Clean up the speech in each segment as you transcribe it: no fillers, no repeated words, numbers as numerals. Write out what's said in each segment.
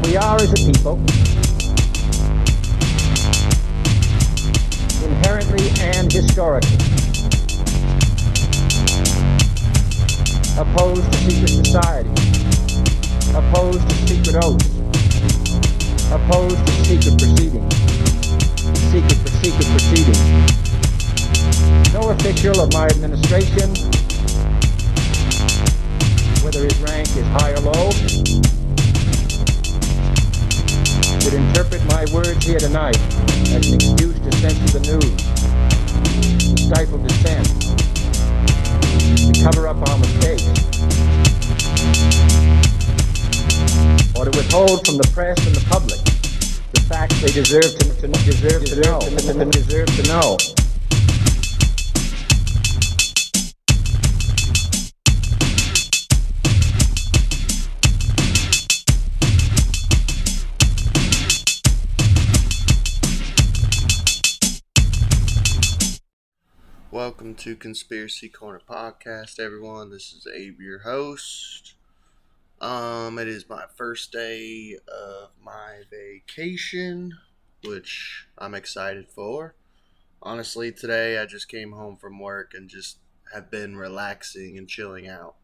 We are, as a people, inherently and historically opposed to secret society, opposed to secret oaths, opposed to secret proceedings, secret proceedings. No official of my administration, whether his rank is high or low, should interpret my words here tonight as an excuse to censor the news, to stifle dissent, to cover up our mistakes, or to withhold from the press and the public the facts they deserve to know. Welcome to Conspiracy Corner Podcast, everyone. This is Abe, your host. It is my first day of my vacation, which I'm excited for. Honestly, today I just came home from work and just have been relaxing and chilling out.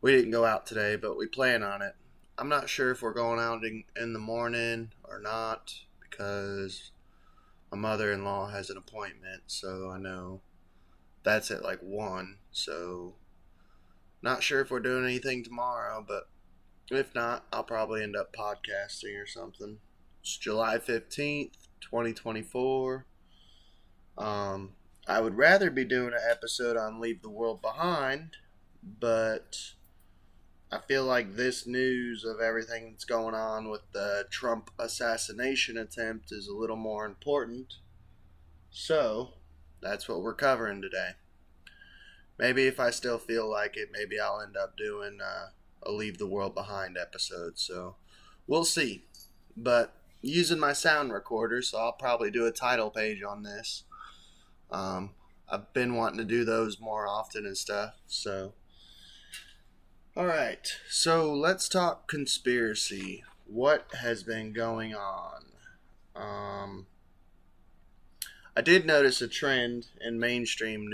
We didn't go out today, but we plan on it. I'm not sure if we're going out in the morning or not, because my mother-in-law has an appointment, so I know that's at like 1, so not sure if we're doing anything tomorrow, but if not, I'll probably end up podcasting or something. It's July 15th, 2024. I would rather be doing an episode on Leave the World Behind, but I feel like this news of everything that's going on with the Trump assassination attempt is a little more important. So that's what we're covering today. Maybe if I still feel like it, maybe I'll end up doing a Leave the World Behind episode. So we'll see. But using my sound recorder, so I'll probably do a title page on this. I've been wanting to do those more often and stuff. So, alright. So let's talk conspiracy. What has been going on? I did notice a trend in mainstream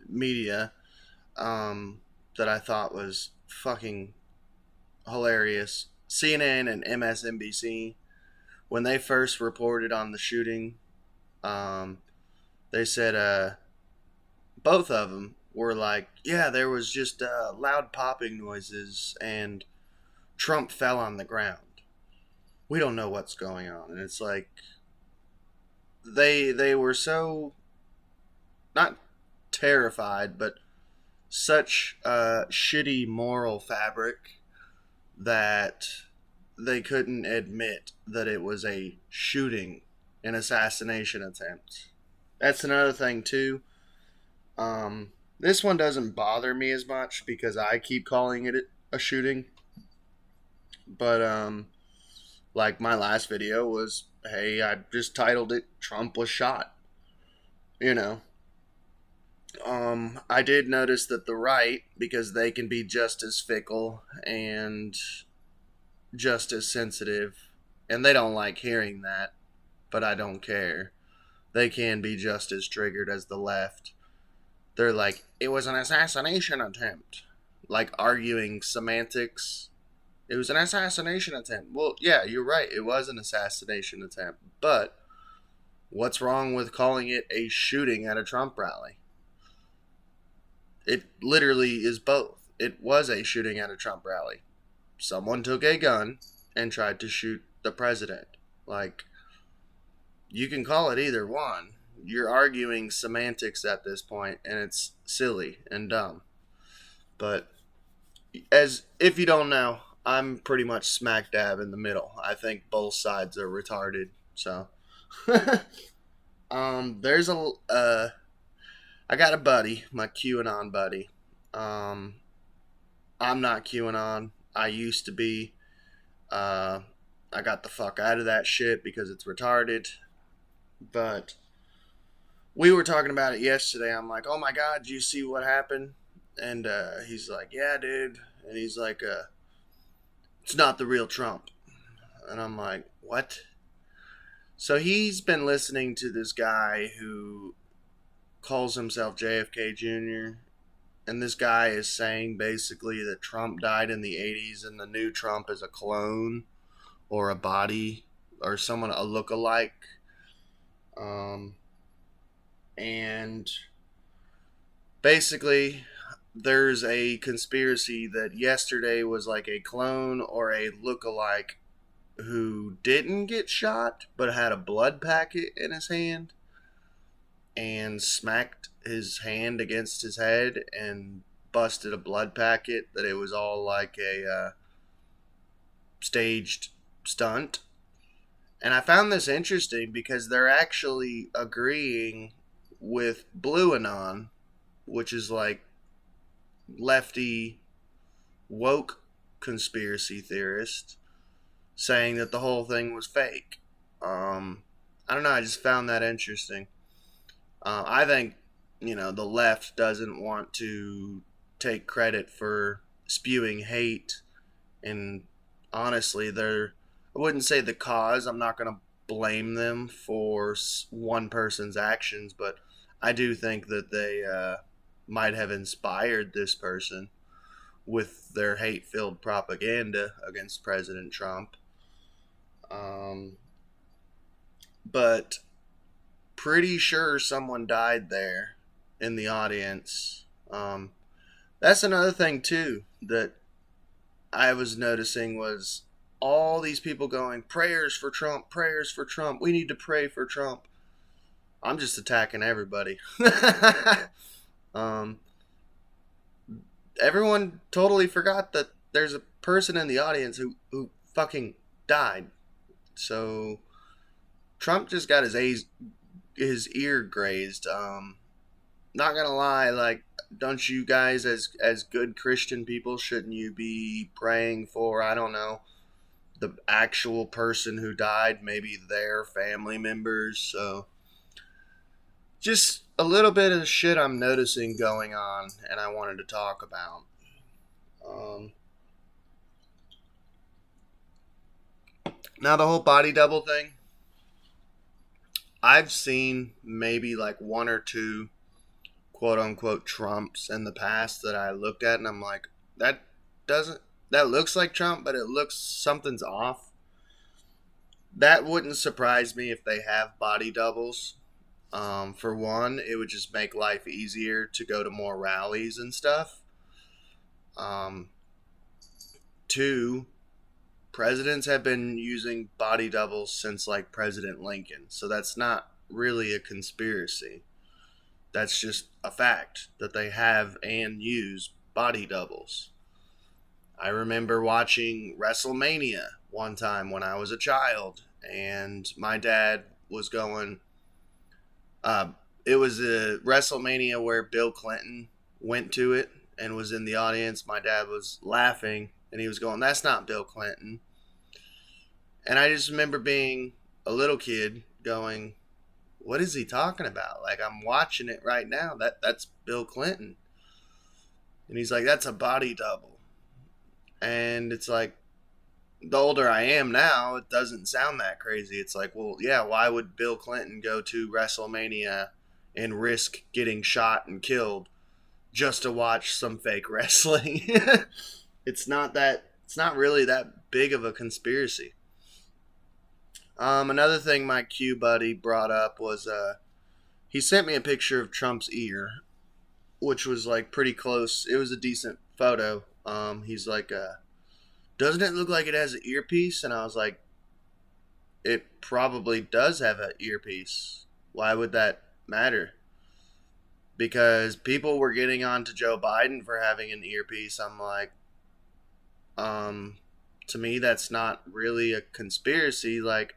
media that I thought was fucking hilarious. CNN and MSNBC, when they first reported on the shooting, they said both of them were like, yeah, there was just loud popping noises and Trump fell on the ground. We don't know what's going on. And it's like, they were so not terrified, but such shitty moral fabric that they couldn't admit that it was a shooting, an assassination attempt. That's another thing too. This one doesn't bother me as much because I keep calling it a shooting. But like my last video was, hey, I just titled it Trump was shot. You know. I did notice that the right, because they can be just as fickle and just as sensitive, and they don't like hearing that, but I don't care. They can be just as triggered as the left. They're like, it was an assassination attempt. Like arguing semantics. It was an assassination attempt. Well, yeah, you're right. It was an assassination attempt. But what's wrong with calling it a shooting at a Trump rally? It literally is both. It was a shooting at a Trump rally. Someone took a gun and tried to shoot the president. Like, you can call it either one. You're arguing semantics at this point, and it's silly and dumb. But as if you don't know, I'm pretty much smack dab in the middle. I think both sides are retarded. So, there's I got a buddy, my QAnon buddy. I'm not QAnon. I used to be. I got the fuck out of that shit because it's retarded. But we were talking about it yesterday. I'm like, oh my God, do you see what happened? And he's like, yeah, dude. And he's like, it's not the real Trump. And I'm like, what? So he's been listening to this guy who calls himself JFK Jr. And this guy is saying basically that Trump died in the 80s and the new Trump is a clone or a body or someone, a look-alike. And basically, there's a conspiracy that yesterday was like a clone or a look-alike who didn't get shot but had a blood packet in his hand and smacked his hand against his head and busted a blood packet, that it was all like a staged stunt. And I found this interesting because they're actually agreeing with Blue Anon, which is like lefty woke conspiracy theorist, saying that the whole thing was fake. I don't know, I just found that interesting. I think, the left doesn't want to take credit for spewing hate, and honestly, I wouldn't say the cause. I'm not going to blame them for one person's actions, but I do think that they might have inspired this person with their hate-filled propaganda against President Trump. But pretty sure someone died there in the audience. That's another thing too that I was noticing was all these people going, prayers for Trump, prayers for Trump. We need to pray for Trump. I'm just attacking everybody. Everyone totally forgot that there's a person in the audience who fucking died. So Trump just got his ear grazed. Not gonna lie, like, don't you guys as good Christian people, shouldn't you be praying for, I don't know, the actual person who died, maybe their family members? So just a little bit of shit I'm noticing going on, and I wanted to talk about. Now the whole body double thing, I've seen maybe like one or two quote unquote Trumps in the past that I looked at and I'm like, that looks like Trump, but it looks, something's off. That wouldn't surprise me if they have body doubles. For one, it would just make life easier to go to more rallies and stuff. Two, presidents have been using body doubles since like President Lincoln, so that's not really a conspiracy. That's just a fact that they have and use body doubles. I remember watching WrestleMania one time when I was a child, and my dad was going. It was a WrestleMania where Bill Clinton went to it and was in the audience. My dad was laughing, and he was going, "That's not Bill Clinton." And I just remember being a little kid going, what is he talking about? Like, I'm watching it right now. That's Bill Clinton. And he's like, that's a body double. And it's like, the older I am now, it doesn't sound that crazy. It's like, well, yeah, why would Bill Clinton go to WrestleMania and risk getting shot and killed just to watch some fake wrestling? It's not really that big of a conspiracy. Another thing my Q buddy brought up was he sent me a picture of Trump's ear, which was like pretty close. It was a decent photo. He's like, doesn't it look like it has an earpiece? And I was like, it probably does have an earpiece. Why would that matter? Because people were getting on to Joe Biden for having an earpiece. I'm like, to me, that's not really a conspiracy. Like,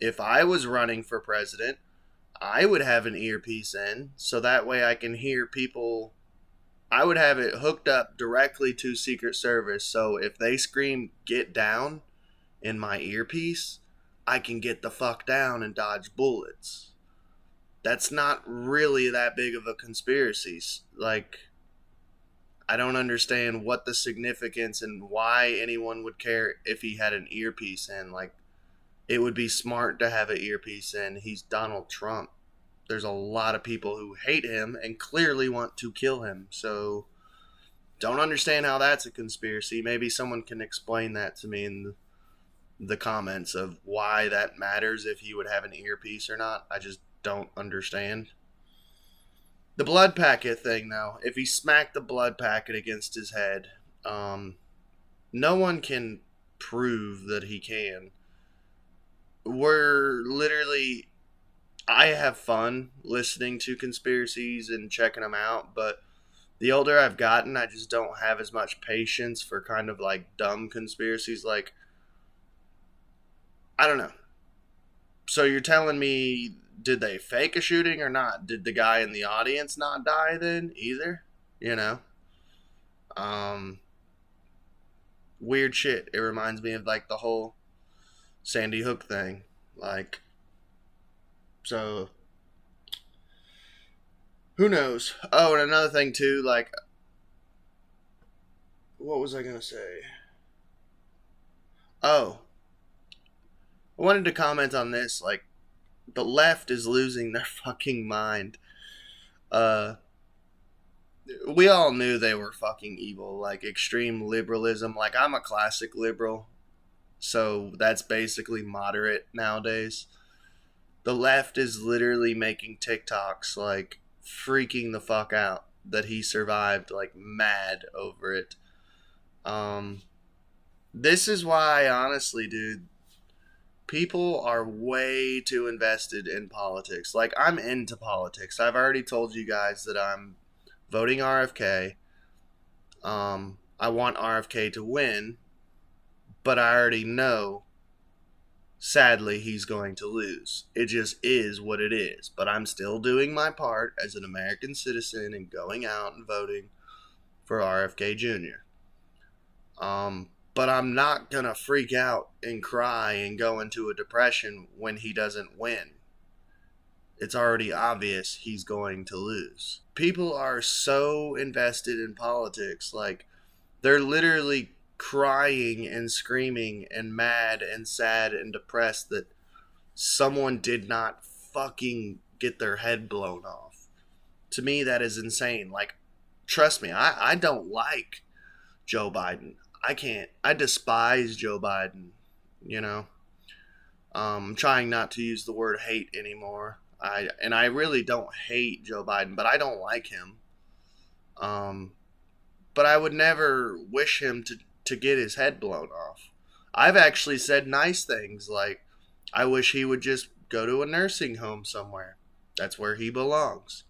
if I was running for president, I would have an earpiece in, so that way I can hear people. I would have it hooked up directly to Secret Service, so if they scream, "Get down," in my earpiece, I can get the fuck down and dodge bullets. That's not really that big of a conspiracy. Like, I don't understand what the significance and why anyone would care if he had an earpiece in. Like, it would be smart to have an earpiece in. He's Donald Trump. There's a lot of people who hate him and clearly want to kill him. So, don't understand how that's a conspiracy. Maybe someone can explain that to me in the comments of why that matters if he would have an earpiece or not. I just don't understand. The blood packet thing, though, if he smacked the blood packet against his head, no one can prove that he can. I have fun listening to conspiracies and checking them out, but the older I've gotten, I just don't have as much patience for kind of like dumb conspiracies. Like, I don't know. So you're telling me, did they fake a shooting or not? Did the guy in the audience not die then either? You know? Weird shit. It reminds me of like the whole Sandy Hook thing. Like, so who knows? Oh, and another thing too, like, what was I gonna say? Oh, I wanted to comment on this. Like, the left is losing their fucking mind. We all knew they were fucking evil. Like, extreme liberalism. Like, I'm a classic liberal, so that's basically moderate nowadays. The left is literally making TikToks, like, freaking the fuck out that he survived, like, mad over it. This is why, honestly, dude, people are way too invested in politics. Like, I'm into politics. I've already told you guys that I'm voting RFK. I want RFK to win, but I already know, sadly, he's going to lose. It just is what it is. But I'm still doing my part as an American citizen and going out and voting for RFK Jr. But I'm not going to freak out and cry and go into a depression when he doesn't win. It's already obvious he's going to lose. People are so invested in politics. Like, they're literally crying and screaming and mad and sad and depressed that someone did not fucking get their head blown off. To me, that is insane. Like, trust me, I don't like Joe Biden. I despise Joe Biden, you know. I'm trying not to use the word hate anymore. I really don't hate Joe Biden, but I don't like him. But I would never wish him to get his head blown off. I've actually said nice things, like, I wish he would just go to a nursing home somewhere. That's where he belongs.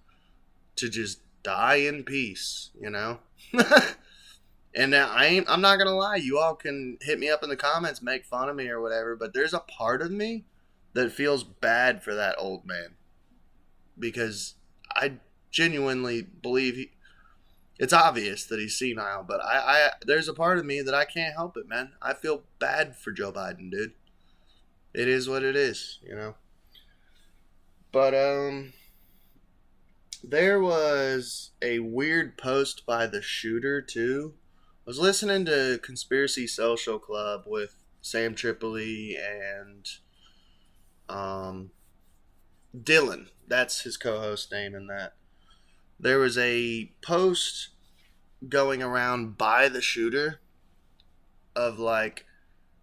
To just die in peace, you know? And I'm not gonna lie, you all can hit me up in the comments, make fun of me or whatever, but there's a part of me that feels bad for that old man. Because I genuinely believe it's obvious that he's senile, but there's a part of me that I can't help it, man. I feel bad for Joe Biden, dude. It is what it is, you know. But there was a weird post by the shooter too. I was listening to Conspiracy Social Club with Sam Tripoli and Dylan. That's his co-host name in that. There was a post going around by the shooter of like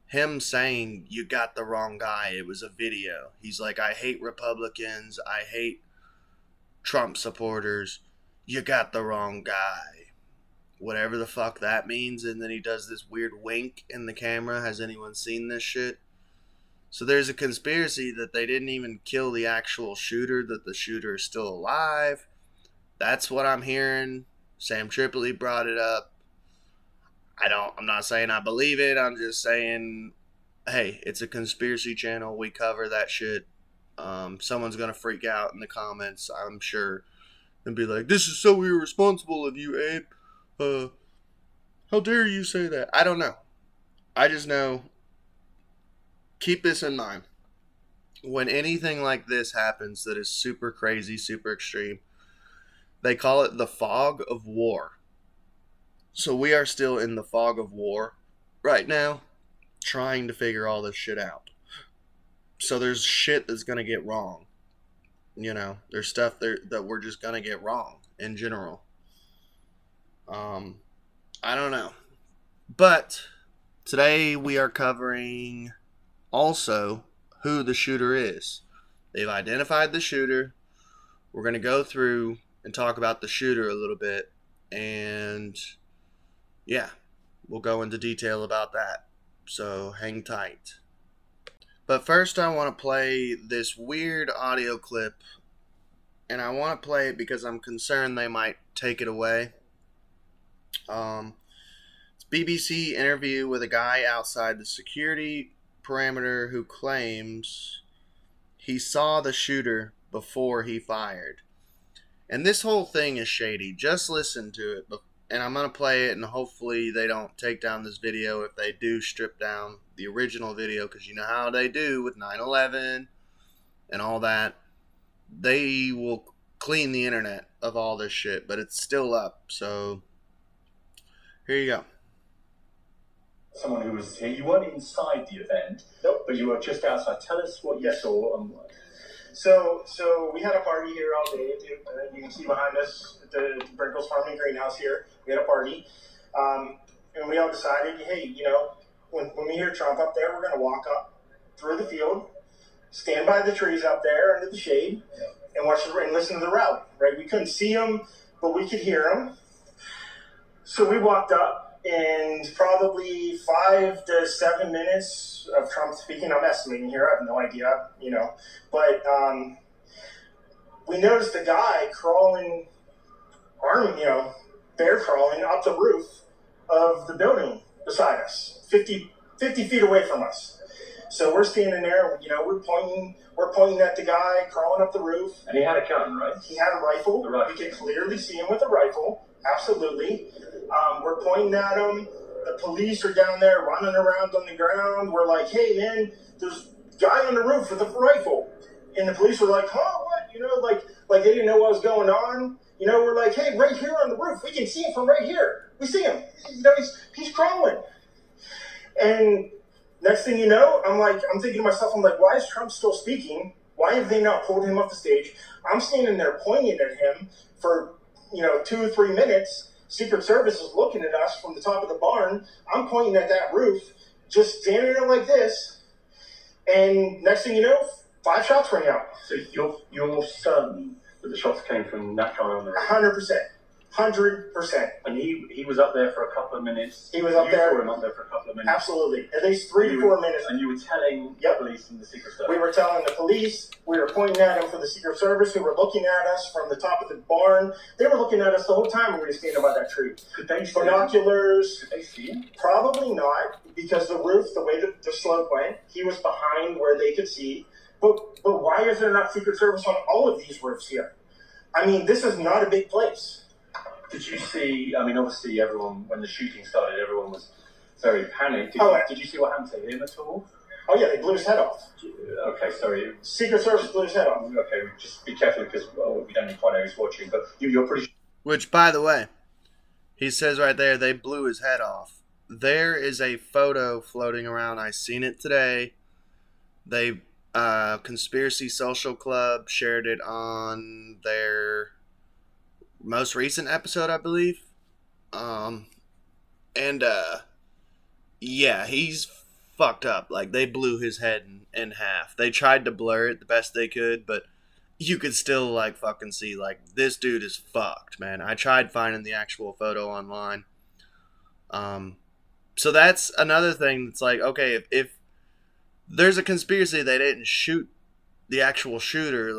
him saying, "You got the wrong guy." It was a video. He's like, "I hate Republicans. I hate Trump supporters. You got the wrong guy." Whatever the fuck that means. And then he does this weird wink in the camera. Has anyone seen this shit? So there's a conspiracy that they didn't even kill the actual shooter, that the shooter is still alive. That's what I'm hearing. Sam Tripoli brought it up. I'm not saying I believe it. I'm just saying, hey, it's a conspiracy channel. We cover that shit. Someone's going to freak out in the comments, I'm sure, and be like, "This is so irresponsible of you, Abe. How dare you say that?" I don't know. I just know, keep this in mind. When anything like this happens that is super crazy, super extreme, they call it the fog of war. So we are still in the fog of war right now, trying to figure all this shit out. So there's shit that's going to get wrong. There's stuff there that we're just going to get wrong in general. I don't know. But today we are covering also who the shooter is. They've identified the shooter. We're going to go through and talk about the shooter a little bit. And yeah, we'll go into detail about that. So hang tight. But first I want to play this weird audio clip. And I want to play it because I'm concerned they might take it away. It's BBC interview with a guy outside the security perimeter who claims he saw the shooter before he fired. And this whole thing is shady. Just listen to it. And I'm going to play it, and hopefully they don't take down this video if they do strip down the original video, because you know how they do with 9/11 and all that. They will clean the internet of all this shit, but it's still up. So here you go. Someone who was here. You weren't inside the event, nope, but you were just outside. Tell us what you saw. So we had a party here all day. You can see behind us the Brinkles Farming Greenhouse here. We had a party, and we all decided, hey, when we hear Trump up there, we're going to walk up through the field, stand by the trees up there under the shade, and watch and listen to the rally. Right? We couldn't see him, but we could hear him. So we walked up. And probably 5 to 7 minutes of Trump speaking. I'm estimating here. I have no idea, But we noticed a guy crawling, bear crawling up the roof of the building beside us, 50 feet away from us. So we're standing there, we're pointing at the guy crawling up the roof. And he had a gun, right? He had a rifle. We could clearly see him with a rifle. Absolutely. We're pointing at him. The police are down there running around on the ground. We're like, hey, man, there's a guy on the roof with a rifle. And the police were like, huh, what? Like they didn't know what was going on. We're like, hey, right here on the roof. We can see him from right here. We see him. He's crawling. And next thing you know, I'm thinking to myself, why is Trump still speaking? Why have they not pulled him off the stage? I'm standing there pointing at him for 2 or 3 minutes. Secret Service is looking at us from the top of the barn. I'm pointing at that roof, just standing there like this. And next thing you know, 5 shots ring out. So you're certain that the shots came from that guy on the roof? 100%. 100%. And he was up there for a couple of minutes. He was up there. You saw him up there for a couple of minutes. Absolutely. At least 3 to 4 minutes. And you were telling the police and the Secret Service? We were telling the police. We were pointing at them for the Secret Service, who were looking at us from the top of the barn. They were looking at us the whole time when we were standing by that tree. Could they see binoculars? Could they see him? Probably not, because the roof, the way the slope went, he was behind where they could see. But why is there not Secret Service on all of these roofs here? This is not a big place. Did you see, obviously everyone, when the shooting started, everyone was very panicked. Did you see what happened to him at all? Oh, yeah, they blew his head off. Okay, sorry. Secret Service blew his head off. Okay, just be careful because we don't quite know who's watching, but you're pretty sure. Which, by the way, he says right there, they blew his head off. There is a photo floating around. I seen it today. They, Conspiracy Social Club shared it on their most recent episode, I believe. Yeah, he's fucked up. They blew his head in half. They tried to blur it the best they could, but you could still fucking see this dude is fucked, man. I tried finding the actual photo online. So that's another thing that's okay, if there's a conspiracy they didn't shoot the actual shooter,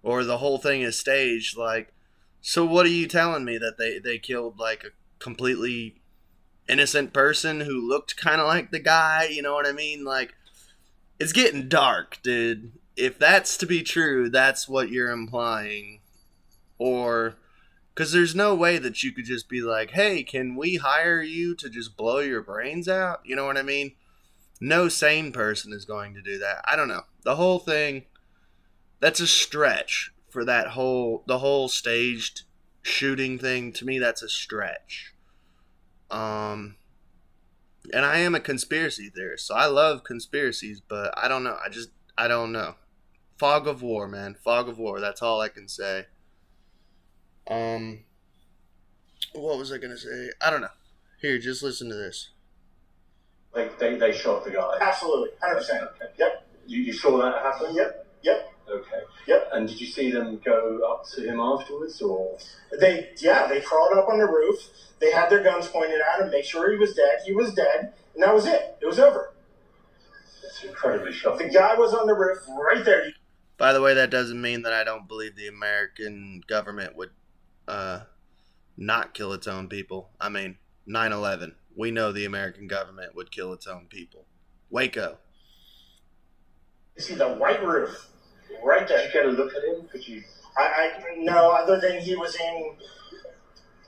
or the whole thing is staged, so what are you telling me, that they killed a completely innocent person who looked kind of like the guy? You know what I mean? It's getting dark, dude. If that's to be true, that's what you're implying. Or, because there's no way that you could just be hey, can we hire you to just blow your brains out? You know what I mean? No sane person is going to do that. I don't know. The whole thing, that's a stretch for the whole staged shooting thing, to me, that's a stretch. And I am a conspiracy theorist, so I love conspiracies, but I don't know. I don't know. Fog of war, man. Fog of war. That's all I can say. What was I gonna say? I don't know. Here, just listen to this. They shot the guy. Absolutely, 100%. Okay. Yep. You saw that happen? Yep. Okay. Yep. And did you see them go up to him afterwards, or? They crawled up on the roof. They had their guns pointed at him, make sure he was dead. He was dead, and that was it. It was over. That's incredibly shocking. The guy was on the roof right there. By the way, that doesn't mean that I don't believe the American government would not kill its own people. I mean, 9/11. We know the American government would kill its own people. Waco. You see the white roof right there. Did you get a look at him? Could you? No, other than he was in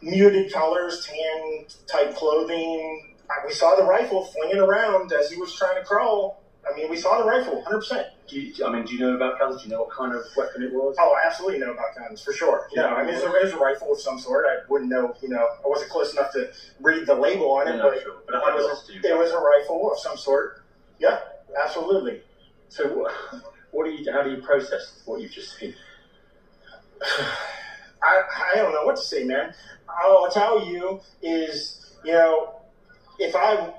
muted colors, tan type clothing. We saw the rifle flinging around as he was trying to crawl. I mean, we saw the rifle, 100%. Do you know about guns? Do you know what kind of weapon it was? Oh, I absolutely know about guns, for sure. No, I mean, it was a rifle of some sort. I wouldn't know, I wasn't close enough to read the label on it, No, but, sure. it was a rifle of some sort. Yeah, absolutely. So, how do you process what you've just seen? I don't know what to say, man. All I'll tell you is, if I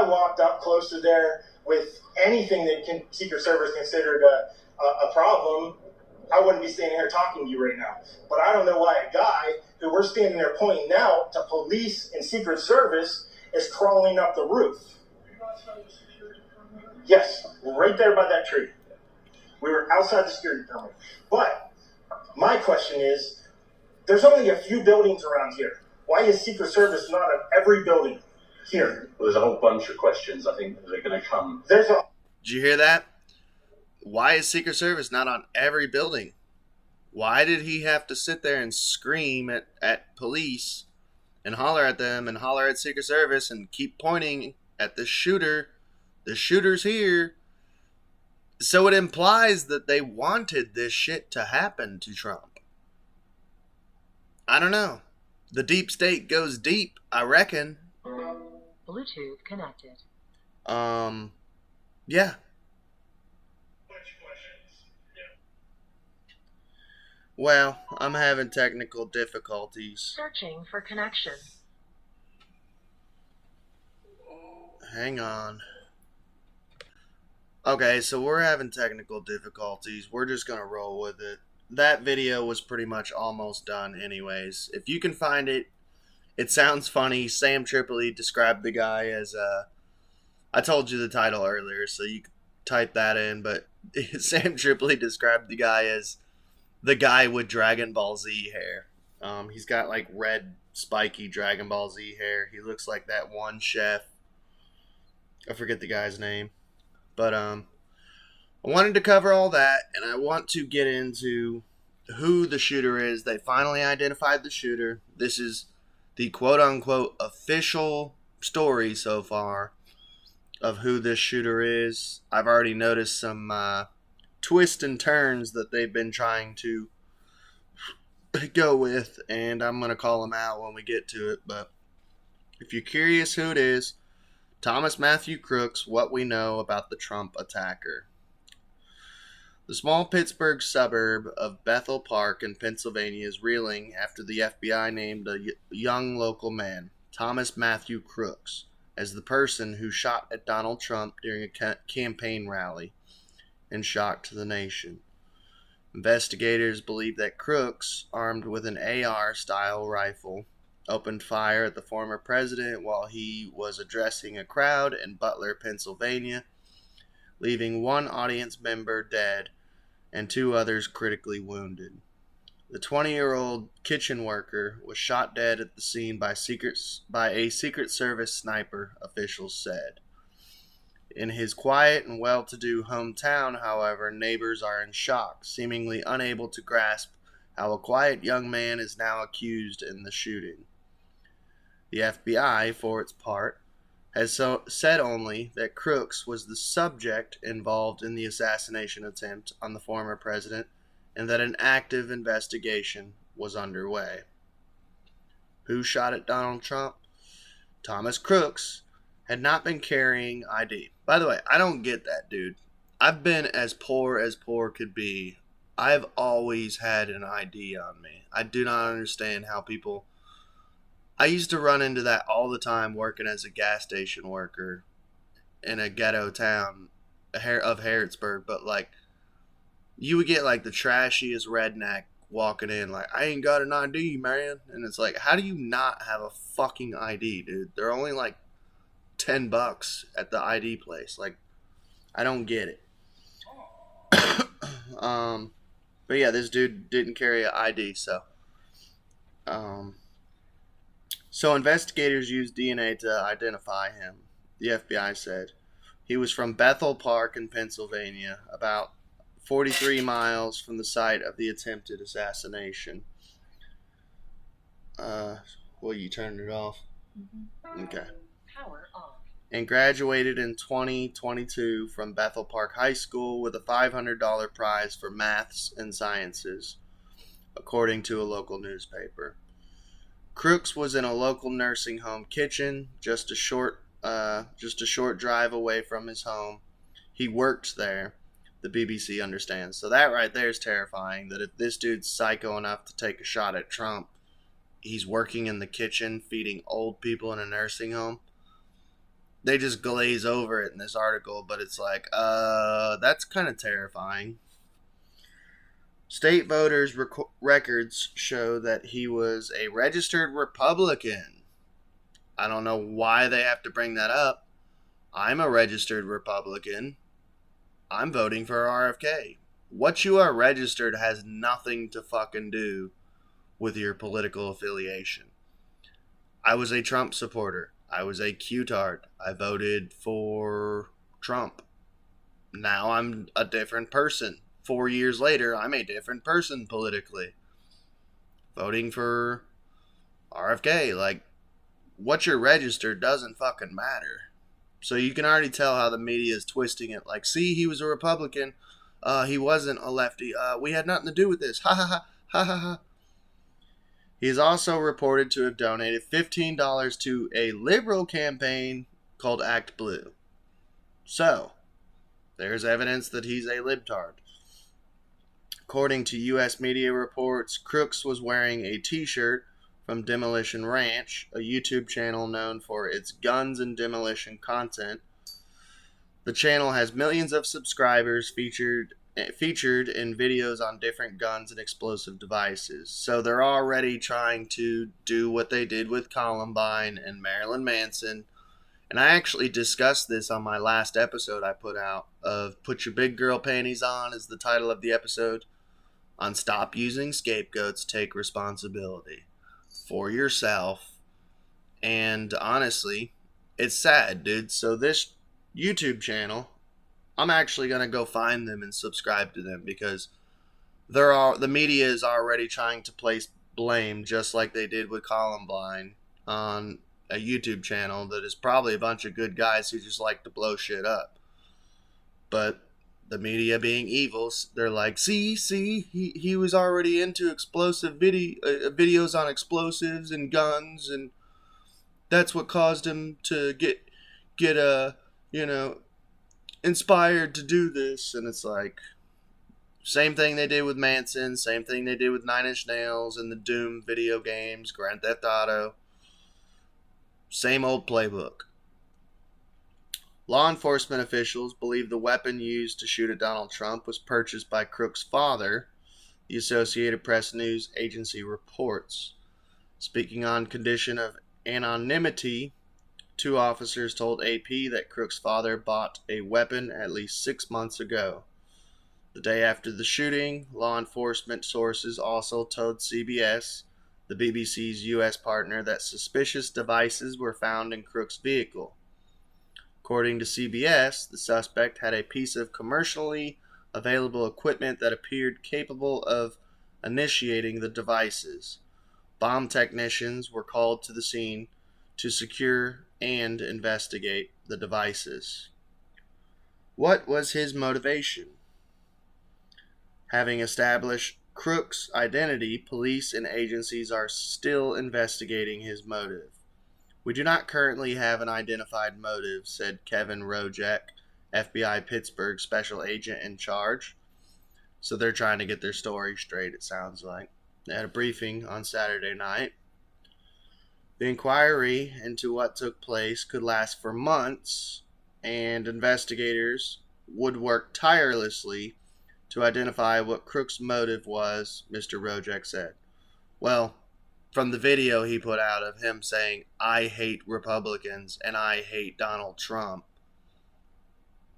walked up close to there with anything that Secret Service considered a problem, I wouldn't be standing here talking to you right now. But I don't know why a guy who we're standing there pointing out to police and Secret Service is crawling up the roof. Yes, right there by that tree. We were outside the security perimeter. But my question is, there's only a few buildings around here. Why is Secret Service not at every building here? Well, there's a whole bunch of questions I think that are going to come. Did you hear that? Why is Secret Service not on every building? Why did he have to sit there and scream at police and holler at them and holler at Secret Service and keep pointing at the shooter? The shooter's here. So it implies that they wanted this shit to happen to Trump. I don't know. The deep state goes deep, I reckon. Bluetooth connected. Yeah. Well, I'm having technical difficulties. Searching for connection. Hang on. Okay, so we're having technical difficulties. We're just gonna roll with it. That video was pretty much almost done anyways. If you can find it, it sounds funny. Sam Tripoli described the guy as, I told you the title earlier, so you can type that in, but Sam Tripoli described the guy as the guy with Dragon Ball Z hair. He's got like red, spiky Dragon Ball Z hair. He looks like that one chef. I forget the guy's name. But I wanted to cover all that, and I want to get into who the shooter is. They finally identified the shooter. This is the quote-unquote official story so far of who this shooter is. I've already noticed some twists and turns that they've been trying to go with, and I'm going to call them out when we get to it. But if you're curious who it is, Thomas Matthew Crooks, what we know about the Trump attacker. The small Pittsburgh suburb of Bethel Park in Pennsylvania is reeling after the FBI named a young local man, Thomas Matthew Crooks, as the person who shot at Donald Trump during a campaign rally, in shock to the nation. Investigators believe that Crooks, armed with an AR-style rifle, opened fire at the former president while he was addressing a crowd in Butler, Pennsylvania, leaving one audience member dead and two others critically wounded. The 20-year-old kitchen worker was shot dead at the scene by a Secret Service sniper, officials said. In his quiet and well-to-do hometown, however, neighbors are in shock, seemingly unable to grasp how a quiet young man is now accused in the shooting. The FBI, for its part, has said only that Crooks was the subject involved in the assassination attempt on the former president and that an active investigation was underway. Who shot at Donald Trump? Thomas Crooks had not been carrying ID. By the way, I don't get that, dude. I've been as poor could be. I've always had an ID on me. I do not understand how people... I used to run into that all the time working as a gas station worker in a ghetto town of Harrodsburg, but like, you would get like the trashiest redneck walking in like, I ain't got an ID, man. And it's like, how do you not have a fucking ID, dude? They're only like $10 at the ID place. Like, I don't get it. But yeah, this dude didn't carry an ID, so investigators used DNA to identify him. The FBI said he was from Bethel Park in Pennsylvania, about 43 miles from the site of the attempted assassination. You turned it off? Mm-hmm. Okay. Power off. And graduated in 2022 from Bethel Park High School with a $500 prize for maths and sciences, according to a local newspaper. Crooks was in a local nursing home kitchen, just a short drive away from his home. He worked there, the BBC understands. So that right there is terrifying, that if this dude's psycho enough to take a shot at Trump, he's working in the kitchen feeding old people in a nursing home. They just glaze over it in this article, but it's like, that's kind of terrifying. State voters' records show that he was a registered Republican. I don't know why they have to bring that up. I'm a registered Republican. I'm voting for RFK. What you are registered has nothing to fucking do with your political affiliation. I was a Trump supporter. I was a Q-tard. I voted for Trump. Now I'm a different person. 4 years later, I'm a different person politically. Voting for RFK. Like, what you're registered doesn't fucking matter. So you can already tell how the media is twisting it. Like, see, he was a Republican. He wasn't a lefty. We had nothing to do with this. Ha ha ha. Ha ha ha. He is also reported to have donated $15 to a liberal campaign called Act Blue. So, there's evidence that he's a libtard. According to U.S. media reports, Crooks was wearing a t-shirt from Demolition Ranch, a YouTube channel known for its guns and demolition content. The channel has millions of subscribers featured in videos on different guns and explosive devices. So they're already trying to do what they did with Columbine and Marilyn Manson. And I actually discussed this on my last episode I put out of Put Your Big Girl Panties On is the title of the episode. On Stop Using Scapegoats, Take Responsibility for yourself. And honestly, it's sad, dude. So this YouTube channel, I'm actually going to go find them and subscribe to them because the media is already trying to place blame, just like they did with Columbine, on a YouTube channel that is probably a bunch of good guys who just like to blow shit up. But the media being evil, they're like, see, he was already into explosive videos on explosives and guns, and that's what caused him to get inspired to do this. And it's like, same thing they did with Manson, same thing they did with 9 Inch Nails and the Doom video games, Grand Theft Auto. Same old playbook. Law enforcement officials believe the weapon used to shoot at Donald Trump was purchased by Crooks' father, the Associated Press News Agency reports. Speaking on condition of anonymity, 2 officers told AP that Crooks' father bought a weapon at least 6 months ago. The day after the shooting, law enforcement sources also told CBS, the BBC's U.S. partner, that suspicious devices were found in Crooks' vehicle. According to CBS, the suspect had a piece of commercially available equipment that appeared capable of initiating the devices. Bomb technicians were called to the scene to secure and investigate the devices. What was his motivation? Having established Crooks' identity, police and agencies are still investigating his motive. We do not currently have an identified motive, said Kevin Rojek, FBI Pittsburgh special agent in charge. So they're trying to get their story straight, it sounds like. They had a briefing on Saturday night. The inquiry into what took place could last for months, and investigators would work tirelessly to identify what Crooks' motive was, Mr. Rojek said. Well, from the video he put out of him saying, "I hate Republicans and I hate Donald Trump,"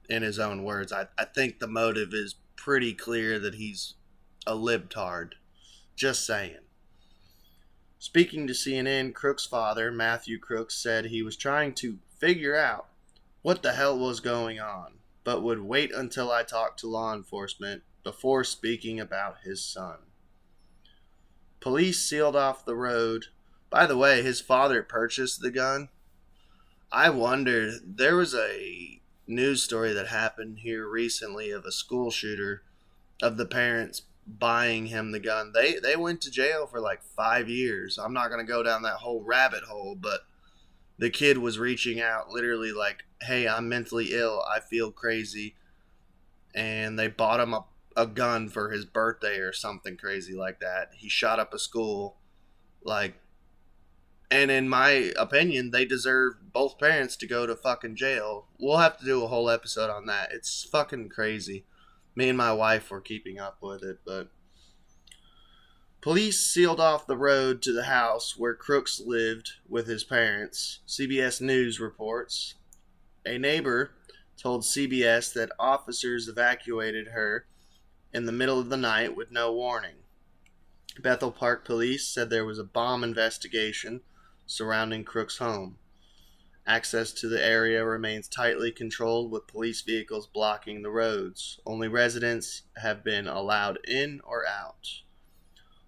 in his own words, I think the motive is pretty clear that he's a libtard. Just saying. Speaking to CNN, Crooks' father, Matthew Crooks, said he was trying to figure out what the hell was going on, but would wait until I talked to law enforcement before speaking about his son. Police sealed off the road. By the way, his father purchased the gun. I wonder, there was a news story that happened here recently of a school shooter, of the parents buying him the gun. They went to jail for like 5 years. I'm not going to go down that whole rabbit hole, but the kid was reaching out literally like, "Hey, I'm mentally ill. I feel crazy." And they bought him a gun for his birthday or something crazy like that. He shot up a school. And in my opinion, they deserve both parents to go to fucking jail. We'll have to do a whole episode on that. It's fucking crazy. Me and my wife were keeping up with it, but police sealed off the road to the house where Crooks lived with his parents. CBS News reports. A neighbor told CBS that officers evacuated her in the middle of the night with no warning. Bethel Park police said there was a bomb investigation surrounding Crooks' home. Access to the area remains tightly controlled with police vehicles blocking the roads. Only residents have been allowed in or out.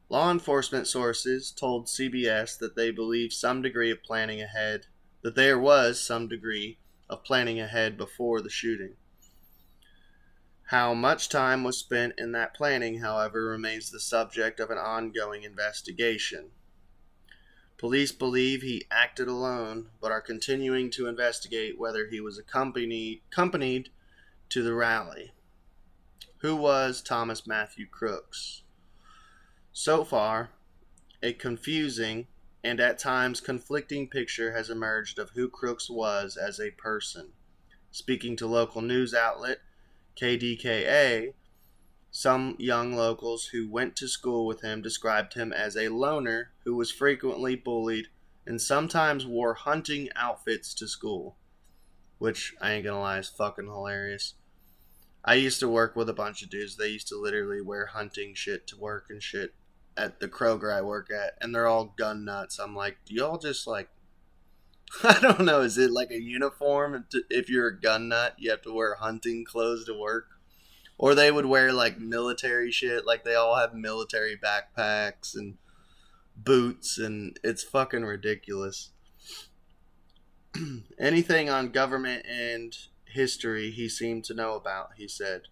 Law enforcement sources told CBS that they believe some degree of planning ahead, that there was some degree of planning ahead before the shooting. How much time was spent in that planning, however, remains the subject of an ongoing investigation. Police believe he acted alone, but are continuing to investigate whether he was accompanied to the rally. Who was Thomas Matthew Crooks? So far, a confusing and at times conflicting picture has emerged of who Crooks was as a person. Speaking to local news outlet KDKA, some young locals who went to school with him described him as a loner who was frequently bullied and sometimes wore hunting outfits to school. Which, I ain't gonna lie, is fucking hilarious. I used to work with a bunch of dudes. They used to literally wear hunting shit to work and shit at the Kroger I work at. And they're all gun nuts. I'm like, do y'all just like... I don't know, is it like a uniform? If you're a gun nut, you have to wear hunting clothes to work? Or they would wear like military shit, like they all have military backpacks and boots, and it's fucking ridiculous. Anything on government and history he seemed to know about, he said.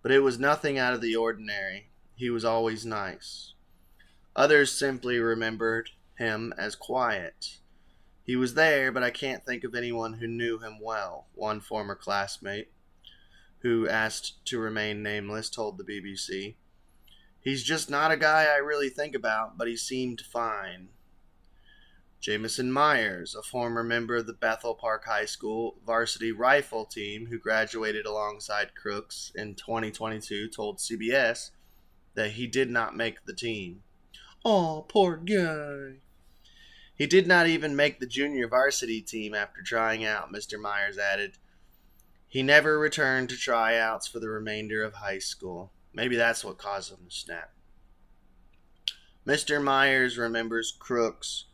But it was nothing out of the ordinary. He was always nice. Others simply remembered him as quiet. He was there, but I can't think of anyone who knew him well, one former classmate, who asked to remain nameless, told the BBC. He's just not a guy I really think about, but he seemed fine. Jamison Myers, a former member of the Bethel Park High School varsity rifle team who graduated alongside Crooks in 2022, told CBS that he did not make the team. "Aw, poor guy." He did not even make the junior varsity team after trying out, Mr. Myers added. He never returned to tryouts for the remainder of high school. Maybe that's what caused him to snap. Mr. Myers remembers Crooks.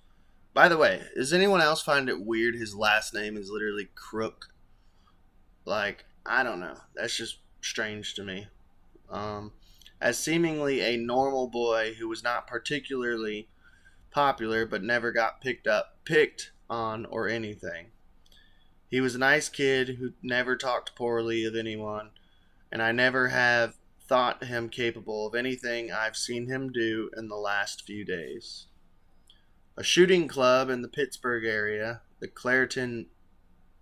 By the way, does anyone else find it weird his last name is literally Crook? Like, I don't know. That's just strange to me. As seemingly a normal boy who was not particularly popular but never got picked on or anything. He was a nice kid who never talked poorly of anyone, and I never have thought him capable of anything I've seen him do in the last few days. A shooting club in the Pittsburgh area, the Clareton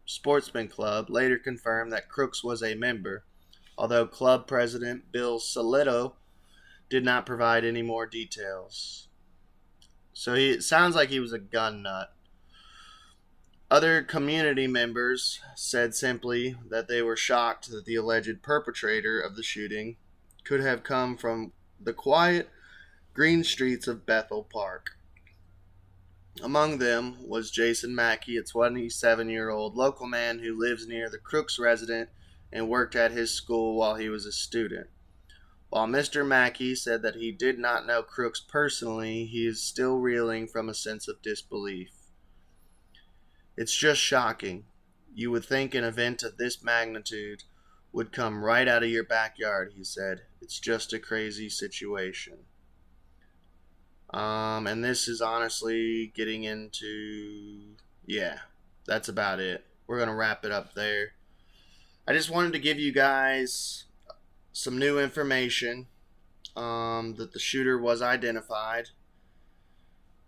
Sportsman Club, later confirmed that Crooks was a member, although club president Bill Solito did not provide any more details. So it sounds like he was a gun nut. Other community members said simply that they were shocked that the alleged perpetrator of the shooting could have come from the quiet, green streets of Bethel Park. Among them was Jason Mackey, a 27-year-old local man who lives near the Crooks resident and worked at his school while he was a student. While Mr. Mackey said that he did not know Crooks personally, he is still reeling from a sense of disbelief. It's just shocking. You would think an event of this magnitude would come right out of your backyard, he said. It's just a crazy situation. And this is honestly getting into, that's about it. We're going to wrap it up there. I just wanted to give you guys some new information, that the shooter was identified,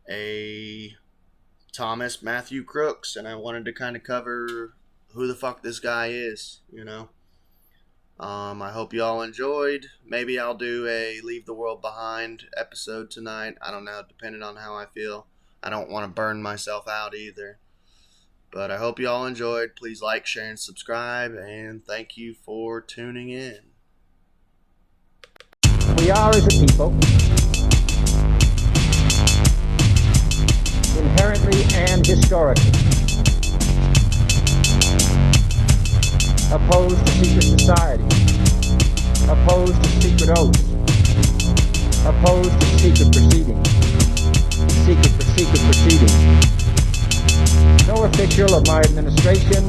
a Thomas Matthew Crooks, and I wanted to kind of cover who the fuck this guy is, I hope you all enjoyed. Maybe I'll do a Leave the World Behind episode tonight. I don't know, depending on how I feel. I don't want to burn myself out either. But I hope you all enjoyed. Please like, share, and subscribe, and thank you for tuning in. We are, as a people, inherently and historically opposed to secret society, opposed to secret oaths, opposed to secret proceedings, secret proceedings. No official of my administration,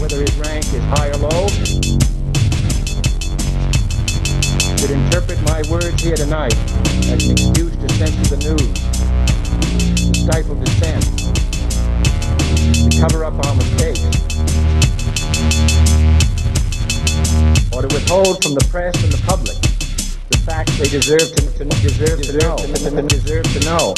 whether his rank is high or low, should interpret my words here tonight as an excuse to censor the news, to stifle dissent, to cover up our mistakes, or to withhold from the press and the public the facts they deserve to know.